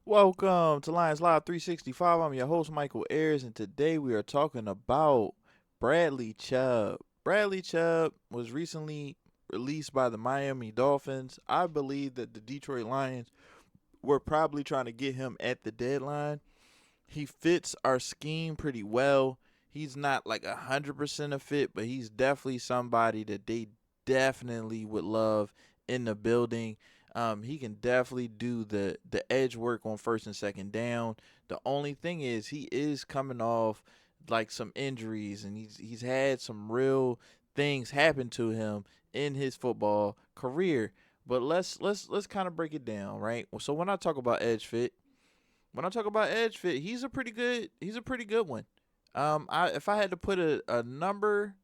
Welcome to Lions Live 365. I'm your host, Michael Ayers, and today we are talking about Bradley Chubb. Bradley Chubb was recently released by the Miami Dolphins. I believe that the Detroit Lions were probably trying to get him at the deadline. He fits our scheme pretty well. He's not like 100% a fit, but he's definitely somebody that they definitely would love in the building. He can definitely do the edge work on first and second down. The only thing is he is coming off like some injuries, and he's had some real things happen to him in his football career. But let's kind of break it down, right? So when I talk about edge fit, he's a pretty good one. If I had to put a number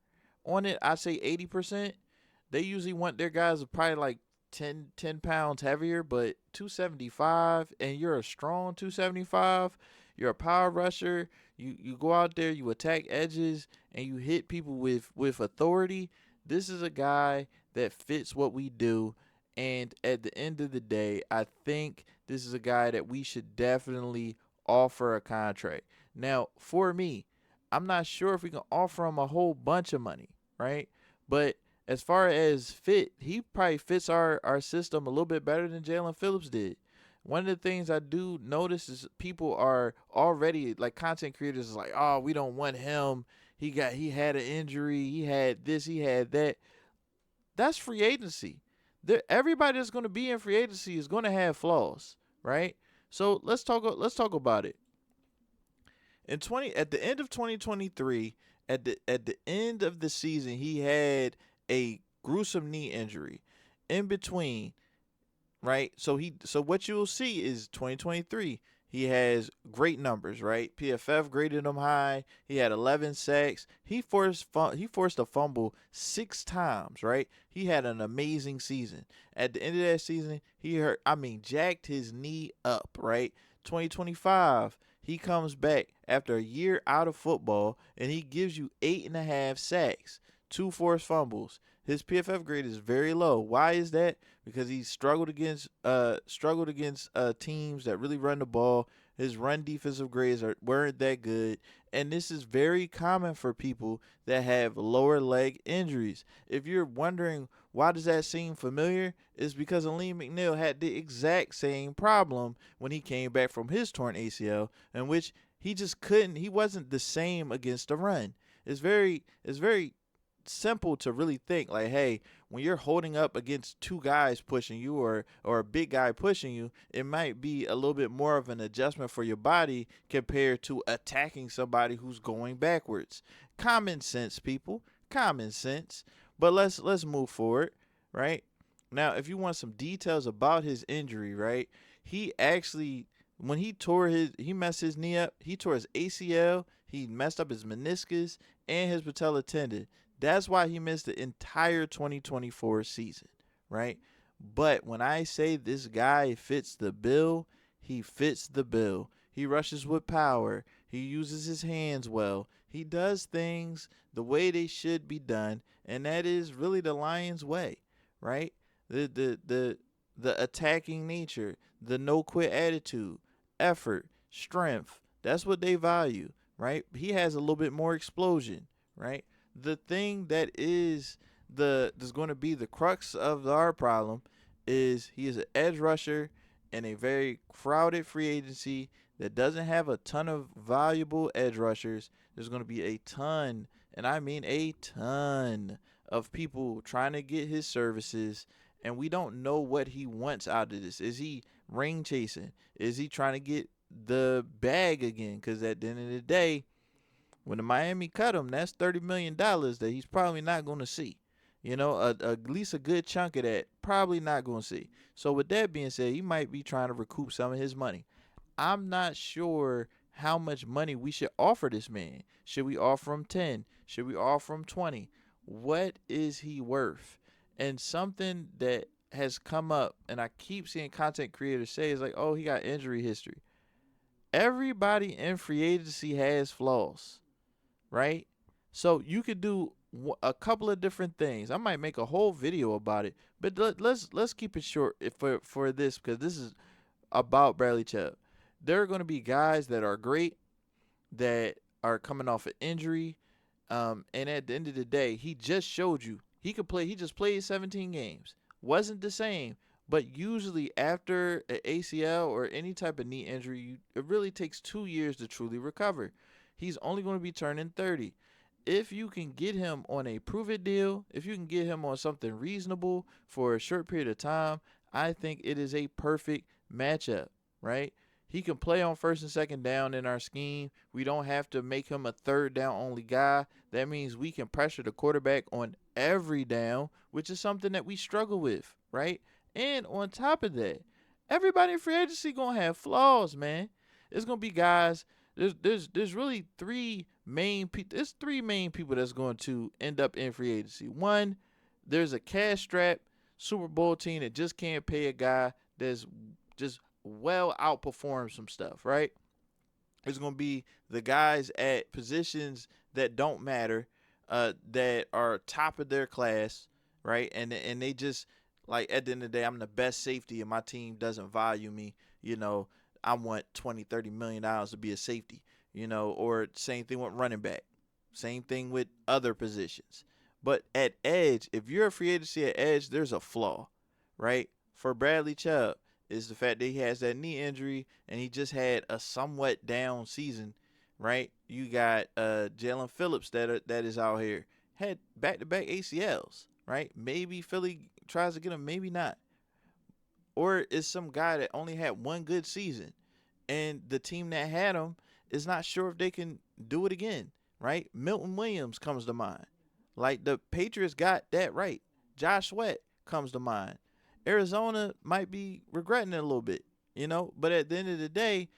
on it, I'd say 80%. They usually want their guys probably like 10 pounds heavier, but 275, and you're a strong 275. You're a power rusher. You go out there, you attack edges, and you hit people with authority. This is a guy that fits what we do. And at the end of the day, I think this is a guy that we should definitely offer a contract. Now, for me, I'm not sure if we can offer him a whole bunch of money, right? But as far as fit, he probably fits our system a little bit better than Jalen Phillips did. One of the things I do notice is people are already like content creators is like, oh, we don't want him. He had an injury. He had this. He had that. That's free agency. Everybody that's going to be in free agency is going to have flaws, right? So let's talk about it. At the end of 2023, at the end of the season, he had a gruesome knee injury. In between, right? So what you'll see is 2023. He has great numbers, right? PFF graded him high. He had 11 sacks. He forced a fumble 6 times, right? He had an amazing season. At the end of that season, jacked his knee up, right? 2025, he comes back after a year out of football and he gives you 8.5 sacks, 2 forced fumbles. His PFF grade is very low. Why is that? Because he struggled against teams that really run the ball. His run defensive grades weren't that good, and this is very common for people that have lower leg injuries. If you're wondering why does that seem familiar, it's because Aleem McNeil had the exact same problem when he came back from his torn ACL, in which he just couldn't. He wasn't the same against the run. It's very simple to really think like, hey, when you're holding up against two guys pushing you or a big guy pushing you, it might be a little bit more of an adjustment for your body compared to attacking somebody who's going backwards. Common sense, people. Common sense. But let's move forward, right? Now, if you want some details about his injury, right? He actually when he messed his knee up, he tore his ACL, he messed up his meniscus and his patella tendon. That's why he missed the entire 2024 season, right? But when I say this guy fits the bill, he fits the bill. He rushes with power. He uses his hands well. He does things the way they should be done, and that is really the Lions' way, right? The attacking nature, the no quit attitude, effort, strength. That's what they value, right? He has a little bit more explosion, right? The thing that is that's going to be the crux of our problem is he is an edge rusher in a very crowded free agency that doesn't have a ton of valuable edge rushers. There's going to be a ton, and I mean a ton, of people trying to get his services, and we don't know what he wants out of this. Is he ring chasing? Is he trying to get the bag again? Because at the end of the day, when the Miami cut him, that's $30 million that he's probably not going to see. At least a good chunk of that probably not going to see. So with that being said, he might be trying to recoup some of his money. I'm not sure how much money we should offer this man. Should we offer him 10? Should we offer him 20? What is he worth? And something that has come up, and I keep seeing content creators say, is like, oh, he got injury history. Everybody in free agency has flaws, right? So you could do a couple of different things. I might make a whole video about it, but let's keep it short for this because this is about Bradley Chubb. there are going to be guys that are great that are coming off an injury. And at the end of the day, he just showed you he could play. He just played 17 games. Wasn't the same. But usually after an ACL or any type of knee injury, it really takes 2 years to truly recover. He's only going to be turning 30. If you can get him on a prove-it deal, if you can get him on something reasonable for a short period of time, I think it is a perfect matchup, right? He can play on first and second down in our scheme. We don't have to make him a third down only guy. That means we can pressure the quarterback on every down, which is something that we struggle with, right? And on top of that, everybody in free agency gonna have flaws, man. It's gonna be guys. There's really three main people. There's three main people that's going to end up in free agency. One, there's a cash strap Super Bowl team that just can't pay a guy that's just well outperform some stuff, right? It's going to be the guys at positions that don't matter, that are top of their class, right? And they just, like, at the end of the day, I'm the best safety and my team doesn't value me. I want $20-30 million to be a safety, or same thing with running back. Same thing with other positions. But at edge, if you're a free agency at edge, there's a flaw, right? For Bradley Chubb, is the fact that he has that knee injury and he just had a somewhat down season, right? You got Jalen Phillips that is out here. Had back-to-back ACLs, right? Maybe Philly tries to get him, maybe not. Or is some guy that only had one good season and the team that had him is not sure if they can do it again, right? Milton Williams comes to mind. Like, the Patriots got that right. Josh Sweat comes to mind. Arizona might be regretting it a little bit, but at the end of the day,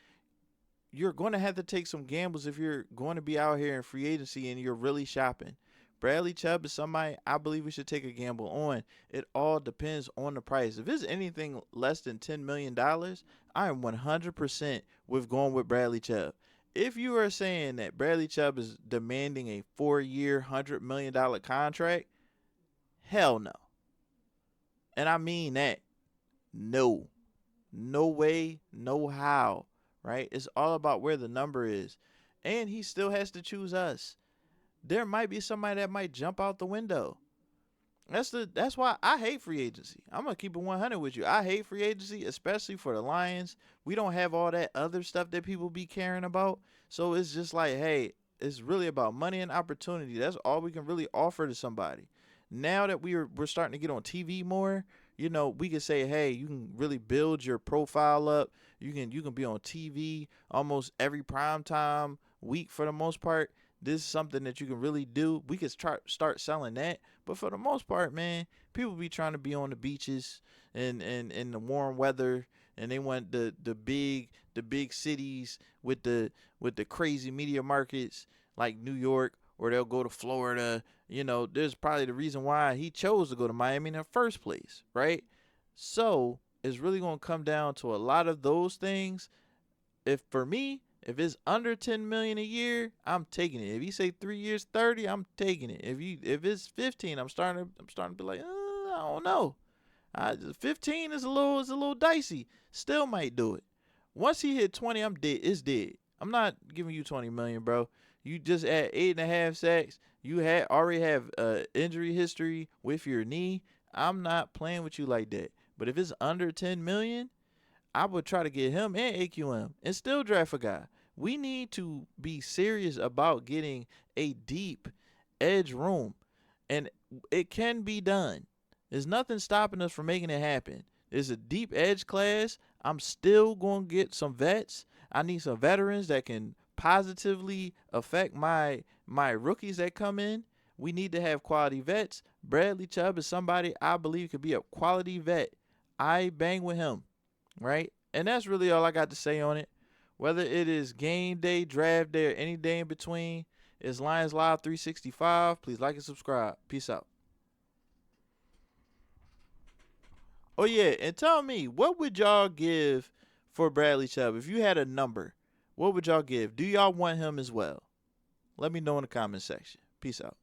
you're going to have to take some gambles if you're going to be out here in free agency and you're really shopping. Bradley Chubb is somebody I believe we should take a gamble on. It all depends on the price. If it's anything less than $10 million, I am 100% with going with Bradley Chubb. If you are saying that Bradley Chubb is demanding a 4-year, $100 million contract, hell no. And I mean that. No. No way, no how, right? It's all about where the number is. And he still has to choose us. There might be somebody that might jump out the window. That's why I hate free agency. I'm going to keep it 100 with you. I hate free agency, especially for the Lions. We don't have all that other stuff that people be caring about. So it's just like, hey, it's really about money and opportunity. That's all we can really offer to somebody. Now that we're starting to get on TV more, we can say, hey, you can really build your profile up. You can be on TV almost every primetime week for the most part. This is something that you can really do. We could start selling that. But for the most part, man, people be trying to be on the beaches and in the warm weather, and they want the big cities with the crazy media markets like New York, or they'll go to Florida. There's probably the reason why he chose to go to Miami in the first place, right? So it's really going to come down to a lot of those things. If it's under $10 million a year, I'm taking it. If you say 3 years, 30, I'm taking it. If it's 15, I'm starting to be like, I don't know. 15 is a little dicey. Still might do it. Once he hit 20, I'm dead. It's dead. I'm not giving you $20 million, bro. You just at 8.5 sacks. You already have injury history with your knee. I'm not playing with you like that. But if it's under $10 million, I would try to get him and AQM and still draft a guy. We need to be serious about getting a deep edge room, and it can be done. There's nothing stopping us from making it happen. There's a deep edge class. I'm still going to get some vets. I need some veterans that can positively affect my rookies that come in. We need to have quality vets. Bradley Chubb is somebody I believe could be a quality vet. I bang with him, right? And that's really all I got to say on it. Whether it is game day, draft day, or any day in between, it's Lions Live 365. Please like and subscribe. Peace out. Oh, yeah, and tell me, what would y'all give for Bradley Chubb? If you had a number, what would y'all give? Do y'all want him as well? Let me know in the comment section. Peace out.